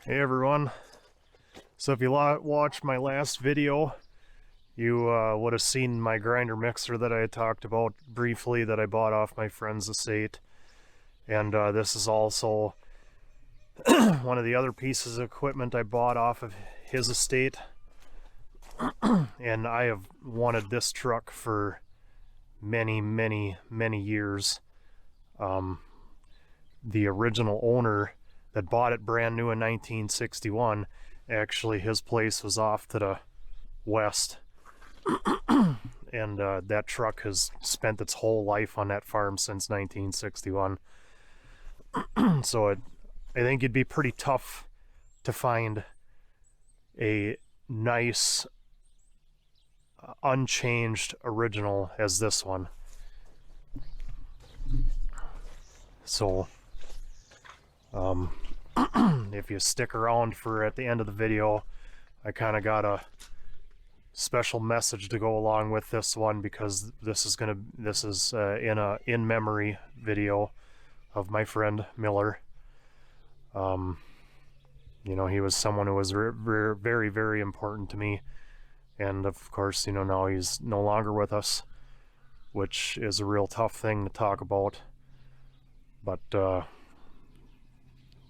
Hey everyone, so if you watched my last video, you would have seen my grinder mixer that I had talked about briefly that I bought off my friend's estate. And this is also one of the other pieces of equipment I bought off of his estate. And I have wanted this truck for many years. The original owner that bought it brand new in 1961, actually his place was off to the west. And that truck has spent its whole life on that farm since 1961. So I think it'd be pretty tough to find a nice, unchanged original as this one. So if you stick around for at the end of the video, I kind of got a special message to go along with this one, because this is in a in memory video of my friend Miller. You know, he was someone who was very important to me, and of course, you know, now he's no longer with us, which is a real tough thing to talk about. But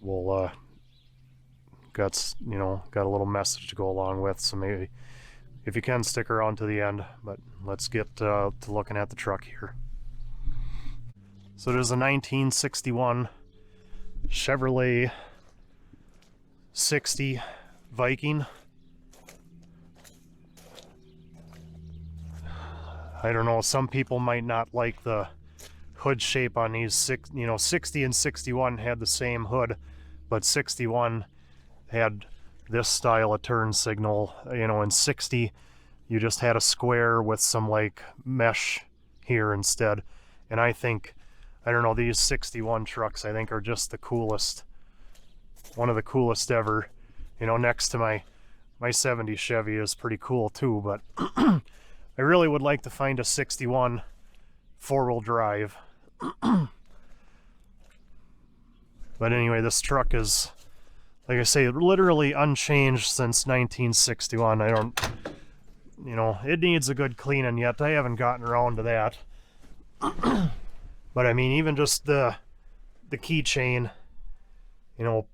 we'll got a little message to go along with, so maybe if you can stick around to the end. But let's get to looking at the truck here. So there's a 1961 Chevrolet 60 Viking. I don't know, some people might not like the hood shape on these 60 and 61 had the same hood, but 61 had this style of turn signal. You know, in 60 you just had a square with some like mesh here instead. And I don't know, these 61 trucks I think are just the coolest, one of the coolest ever. You know, next to my 70 Chevy is pretty cool too, but I really would like to find a 61 four-wheel drive. But anyway, this truck is, like I say, literally unchanged since 1961. It needs a good cleaning yet. I haven't gotten around to that. But I mean, even just the keychain, you know,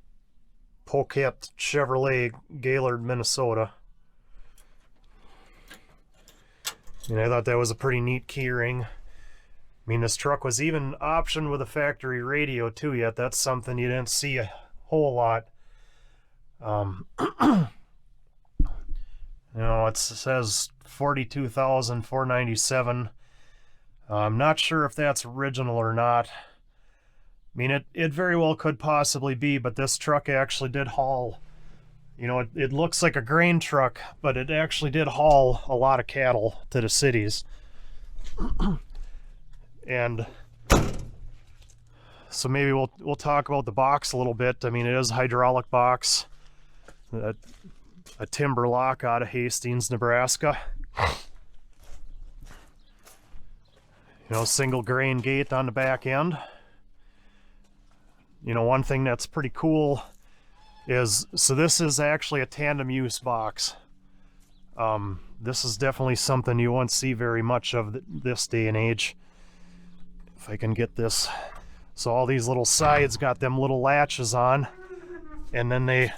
Polka Chevrolet, Gaylord, Minnesota. And I thought that was a pretty neat key ring. I mean, this truck was even optioned with a factory radio too, yet that's something you didn't see a whole lot. You know, it says $42,497. I'm not sure if that's original or not. I mean, it very well could possibly be, but this truck actually did haul, you know, it looks like a grain truck, but it actually did haul a lot of cattle to the cities. And so maybe we'll talk about the box a little bit. I mean, it is a hydraulic box, a timber lock out of Hastings, Nebraska. You know, single grain gate on the back end. You know, one thing that's pretty cool is, so this is actually a tandem use box. This is definitely something you won't see very much of this day and age. If I can get this. So all these little sides got them little latches on, and then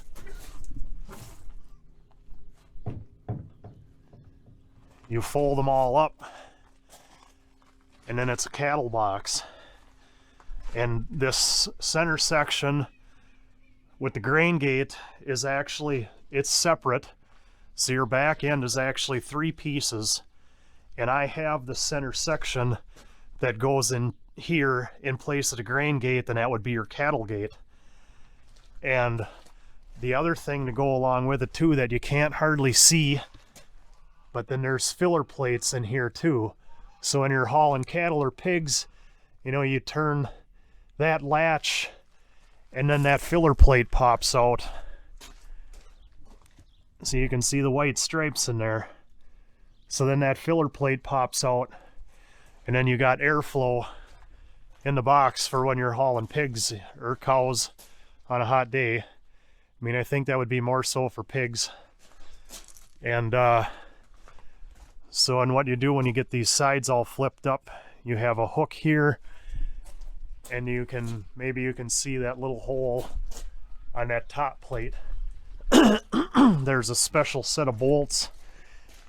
you fold them all up, and then it's a cattle box. And this center section with the grain gate is actually, it's separate. So your back end is actually 3 pieces, and I have the center section that goes in here in place of the grain gate, and that would be your cattle gate. And the other thing to go along with it too that you can't hardly see, but then there's filler plates in here too. So when you're hauling cattle or pigs, you know, you turn that latch and then that filler plate pops out. So you can see the white stripes in there. So then that filler plate pops out, and then you got airflow in the box for when you're hauling pigs or cows on a hot day. I mean, I think that would be more so for pigs. And so, and what you do when you get these sides all flipped up, you have a hook here, and you can, maybe you can see that little hole on that top plate. There's a special set of bolts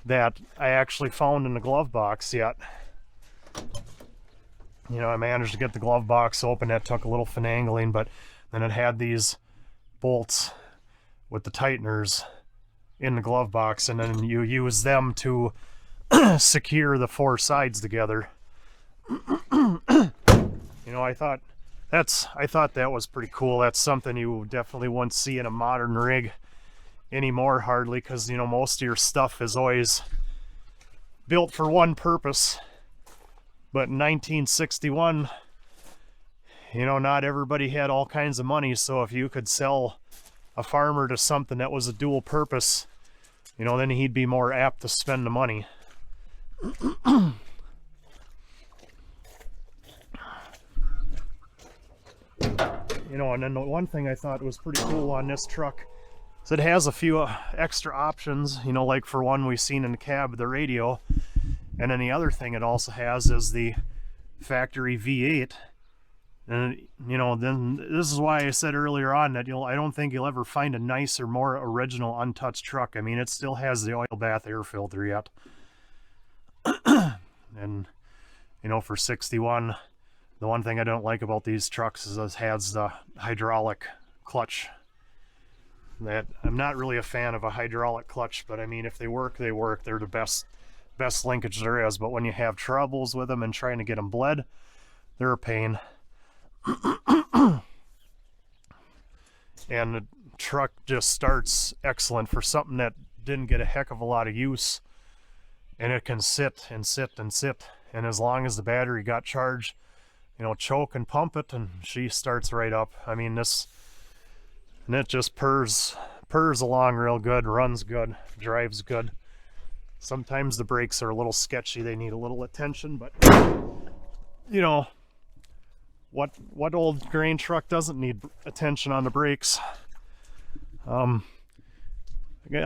that I actually found in the glove box yet. You know, I managed to get the glove box open. That took a little finagling, but then it had these bolts with the tighteners in the glove box, and then you use them to secure the four sides together. You know, I thought that was pretty cool. That's something you definitely won't see in a modern rig anymore, hardly, because, you know, most of your stuff is always built for one purpose. But in 1961, you know, not everybody had all kinds of money, so if you could sell a farmer to something that was a dual purpose, you know, then he'd be more apt to spend the money. You know, and then the one thing I thought was pretty cool on this truck is it has a few extra options, you know, like for one we've seen in the cab, the radio. And then the other thing it also has is the factory V8. And, you know, then this is why I said earlier on that I don't think you'll ever find a nicer, more original, untouched truck. I mean, it still has the oil bath air filter yet. And, you know, for 61, the one thing I don't like about these trucks is it has the hydraulic clutch. That I'm not really a fan of a hydraulic clutch, but I mean, if they work, they work. They're the best linkage there is. But when you have troubles with them and trying to get them bled, they're a pain. And the truck just starts excellent for something that didn't get a heck of a lot of use, and it can sit and sit and sit, and as long as the battery got charged, you know, choke and pump it, and she starts right up. I mean, this, and it just purrs along real good, runs good, drives good. Sometimes the brakes are a little sketchy, they need a little attention, but, you know, what old grain truck doesn't need attention on the brakes? I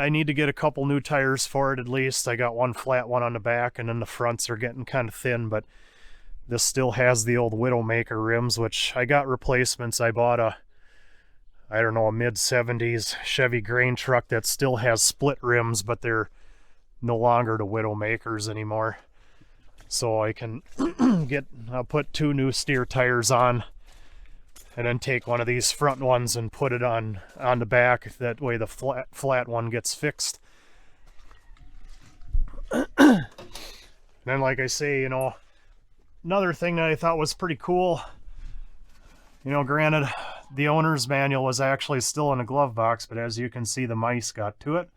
need to get a couple new tires for it at least. I got one flat one on the back, and then the fronts are getting kind of thin, but this still has the old Widowmaker rims, which I got replacements. I bought a mid-70s Chevy grain truck that still has split rims, but they're no longer the Widowmakers anymore. So I can I'll put two new steer tires on, and then take one of these front ones and put it on the back. That way the flat one gets fixed. And then, like I say, you know, another thing that I thought was pretty cool, you know, granted, the owner's manual was actually still in a glove box, but as you can see, the mice got to it.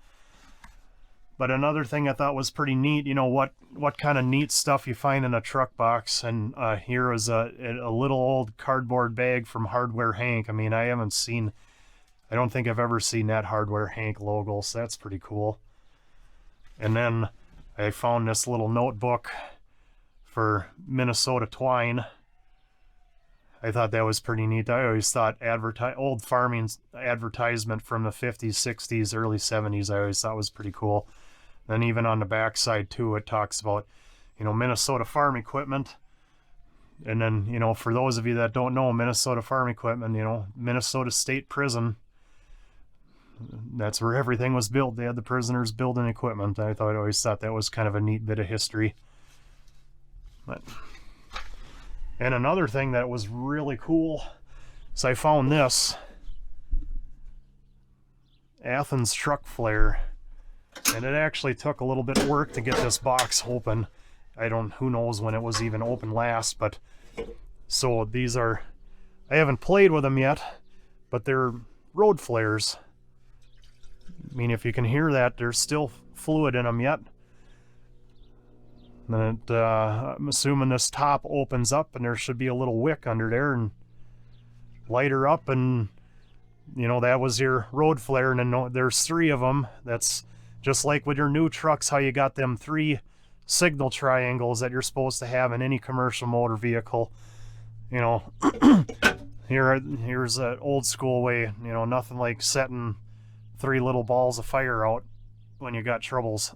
But another thing I thought was pretty neat, you know, what kind of neat stuff you find in a truck box. And here is a little old cardboard bag from Hardware Hank. I mean, I don't think I've ever seen that Hardware Hank logo, so that's pretty cool. And then I found this little notebook for Minnesota twine. I thought that was pretty neat. I always thought old farming advertisement from the 50s, 60s, early 70s, I always thought was pretty cool. Then even on the back side too, it talks about, you know, Minnesota farm equipment. And then, you know, for those of you that don't know, Minnesota farm equipment, you know, Minnesota State Prison, that's where everything was built. They had the prisoners building equipment. I always thought that was kind of a neat bit of history. And another thing that was really cool is I found this Athens truck flare, and it actually took a little bit of work to get this box open. Who knows when it was even open last, but so these are, I haven't played with them yet, but they're road flares. I mean, if you can hear that, there's still fluid in them yet. And I'm assuming this top opens up and there should be a little wick under there and light her up, and you know, that was your road flare. And then there's three of them. That's just like with your new trucks, how you got them 3 signal triangles that you're supposed to have in any commercial motor vehicle. You know, Here's that old school way, you know, nothing like setting 3 little balls of fire out when you got troubles.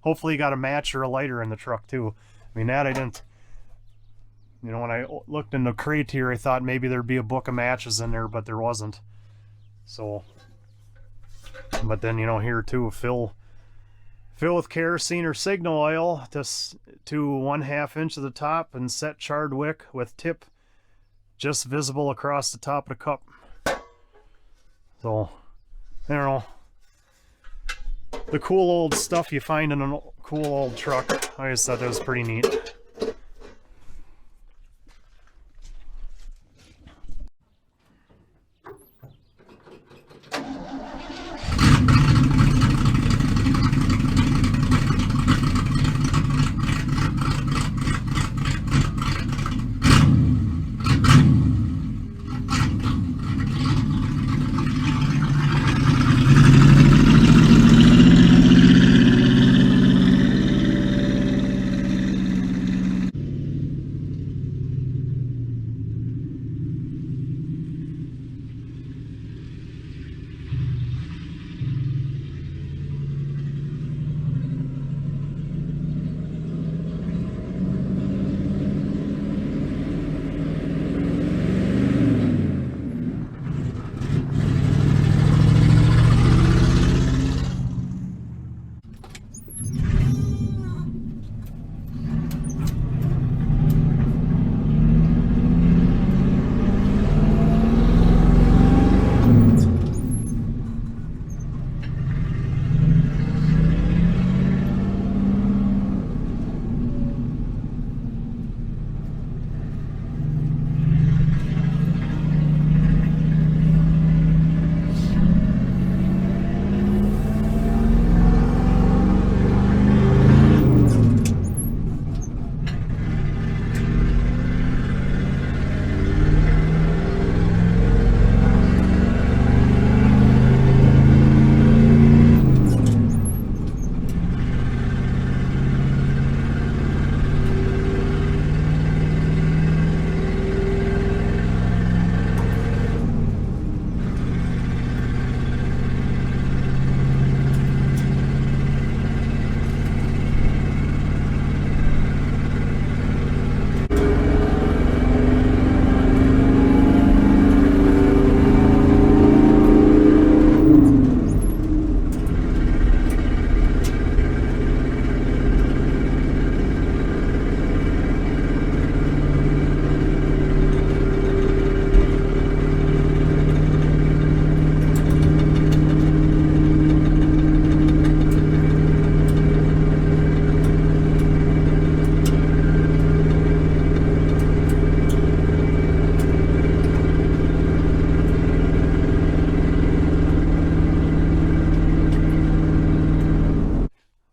Hopefully you got a match or a lighter in the truck too. I mean, that I didn't, you know, when I looked in the crate here, I thought maybe there'd be a book of matches in there, but there wasn't. So, but then, you know, here too, fill with kerosene or signal oil to 1/2 inch of the top and set charred wick with tip just visible across the top of the cup. So, I don't know. The cool old stuff you find in a cool old truck. I just thought that was pretty neat.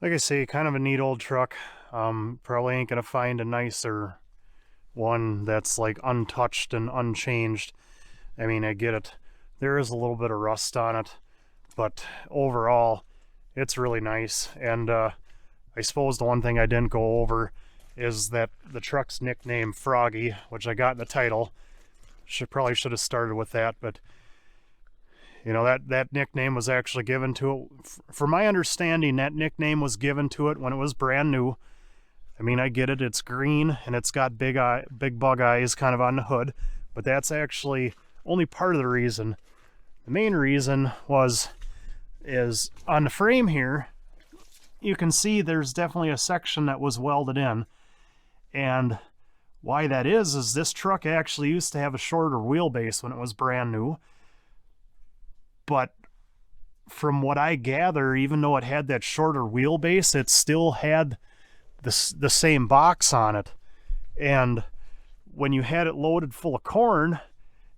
Like I say, kind of a neat old truck. Probably ain't gonna find a nicer one that's like untouched and unchanged. I mean, I get it. There is a little bit of rust on it, but overall, it's really nice. And I suppose the one thing I didn't go over is that the truck's nickname Froggy, which I got in the title. Probably should have started with that, but you know, that nickname was actually given to it. For my understanding, that nickname was given to it when it was brand new. I mean, I get it, it's green and it's got big bug eyes kind of on the hood, but that's actually only part of the reason. The main reason is on the frame here, you can see there's definitely a section that was welded in. And why that is this truck actually used to have a shorter wheelbase when it was brand new. But from what I gather, even though it had that shorter wheelbase, it still had the same box on it. And when you had it loaded full of corn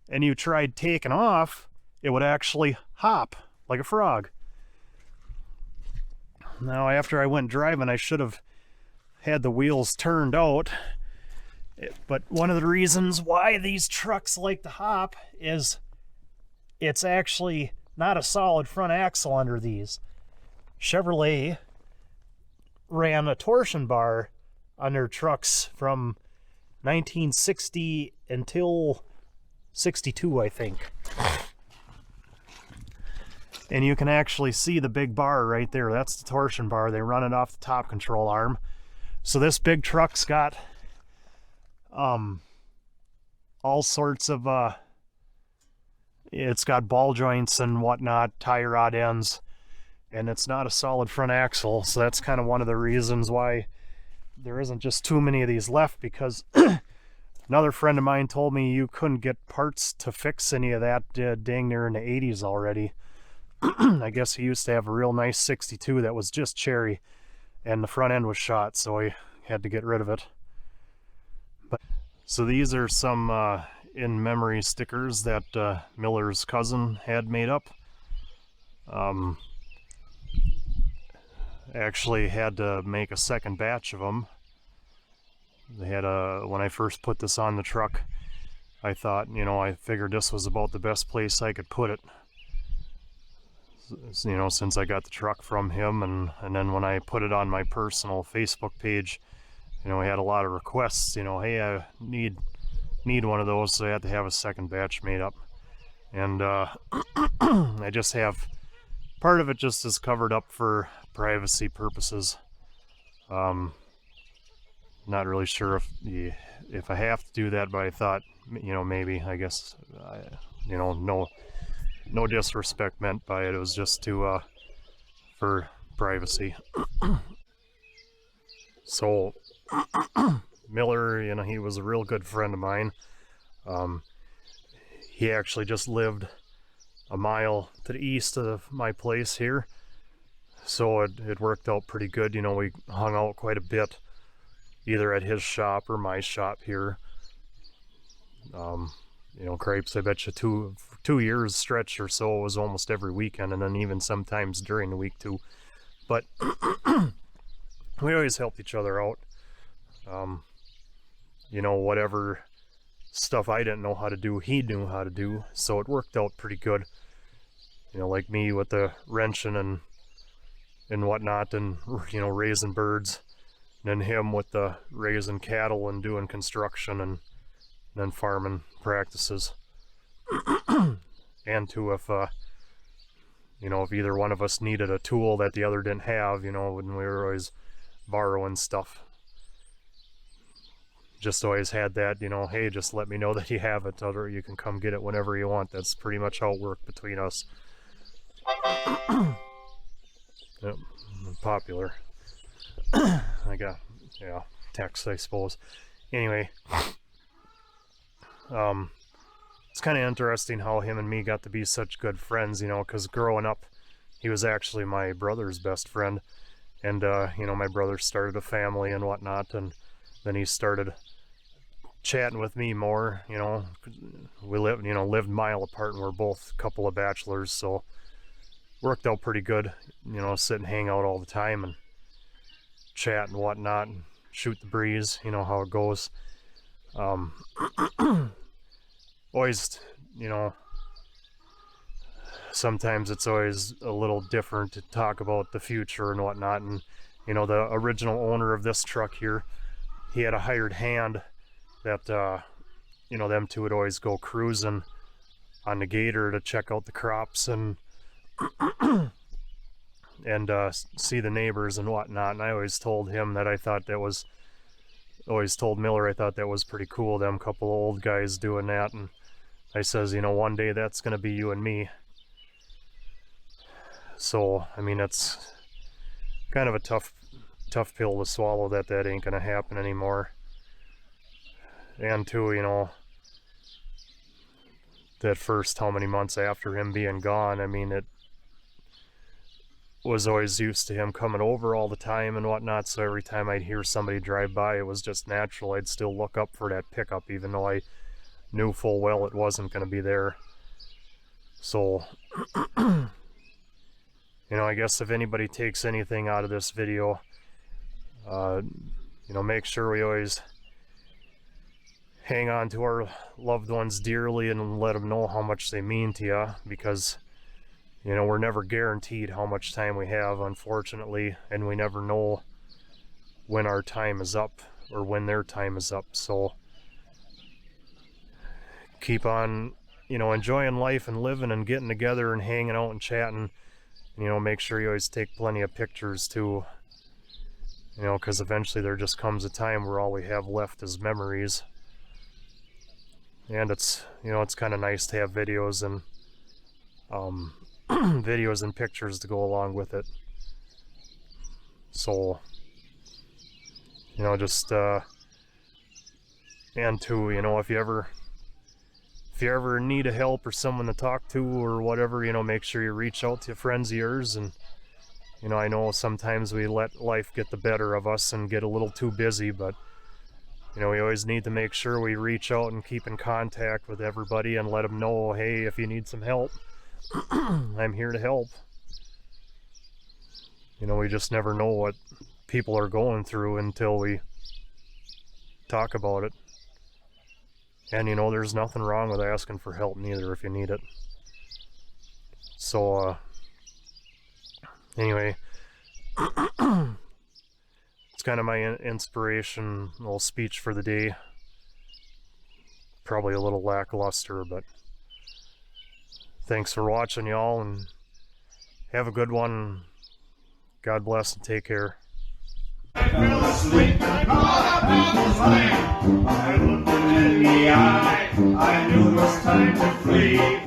and you tried taking off, it would actually hop like a frog. Now, after I went driving, I should have had the wheels turned out. But one of the reasons why these trucks like to hop is it's actually not a solid front axle under these. Chevrolet ran a torsion bar on their trucks from 1960 until 62, I think. And you can actually see the big bar right there. That's the torsion bar. They run it off the top control arm. So this big truck's got all sorts of it's got ball joints and whatnot, tie rod ends, and it's not a solid front axle. So that's kind of one of the reasons why there isn't just too many of these left, because another friend of mine told me you couldn't get parts to fix any of that dang near in the 80s already. I guess he used to have a real nice 62 that was just cherry, and the front end was shot, so he had to get rid of it. But so these are some in-memory stickers that Miller's cousin had made up. Actually had to make a second batch of them. They had when I first put this on the truck, I thought, you know, I figured this was about the best place I could put it. You know, since I got the truck from him, and then when I put it on my personal Facebook page, you know, I had a lot of requests, you know, hey, I need one of those, so I had to have a second batch made up. And I just have, part of it just is covered up for privacy purposes. Not really sure if I have to do that, but I thought, you know, maybe, I guess, you know, no disrespect meant by it. It was just to for privacy. So Miller, you know, he was a real good friend of mine. He actually just lived a mile to the east of my place here, so it worked out pretty good. You know, we hung out quite a bit, either at his shop or my shop here. You know, crepes, I bet you 2 years stretch or so, it was almost every weekend, and then even sometimes during the week too. But we always helped each other out. You know, whatever stuff I didn't know how to do, he knew how to do, so it worked out pretty good. You know, like me with the wrenching and whatnot, and, you know, raising birds, and then him with the raising cattle and doing construction and then farming practices. And too, if you know, if either one of us needed a tool that the other didn't have, you know, when we were always borrowing stuff, just always had that, you know, hey, just let me know that you have it, or you can come get it whenever you want. That's pretty much how it worked between us. Yep, popular. I got, yeah, text, I suppose. Anyway, it's kind of interesting how him and me got to be such good friends, you know, because growing up, he was actually my brother's best friend. And, you know, my brother started a family and whatnot, and then he started chatting with me more, you know. We lived a mile apart, and we're both a couple of bachelors, so worked out pretty good, you know, sit and hang out all the time and chat and whatnot and shoot the breeze, you know how it goes. Always, you know, sometimes it's always a little different to talk about the future and whatnot. And, you know, the original owner of this truck here, he had a hired hand that, you know, them two would always go cruising on the gator to check out the crops and and see the neighbors and whatnot. And I always told him that I thought that was, always told Miller I thought that was pretty cool, them couple of old guys doing that. And I says, you know, one day that's gonna be you and me. So, I mean, it's kind of a tough pill to swallow that ain't gonna happen anymore. And too, you know, that first how many months after him being gone, I mean, it was always used to him coming over all the time and whatnot, so every time I'd hear somebody drive by, it was just natural. I'd still look up for that pickup, even though I knew full well it wasn't going to be there. So, you know, I guess if anybody takes anything out of this video, you know, make sure we always hang on to our loved ones dearly and let them know how much they mean to you, because, you know, we're never guaranteed how much time we have, unfortunately, and we never know when our time is up or when their time is up. So keep on, you know, enjoying life and living and getting together and hanging out and chatting. You know, make sure you always take plenty of pictures too. You know, because eventually there just comes a time where all we have left is memories. And it's, you know, it's kind of nice to have videos and videos and pictures to go along with it. So, you know, just and too, you know, if you ever need a help or someone to talk to or whatever, you know, make sure you reach out to friends of yours. And you know, I know sometimes we let life get the better of us and get a little too busy, but you know, we always need to make sure we reach out and keep in contact with everybody and let them know, hey, if you need some help, I'm here to help. You know, we just never know what people are going through until we talk about it. And you know, there's nothing wrong with asking for help neither if you need it. So anyway, it's kind of my inspiration, little speech for the day. Probably a little lackluster, but thanks for watching, y'all, and have a good one. God bless and take care. I fell asleep and caught up on the flame. I looked him in the eye. I knew it was time to flee.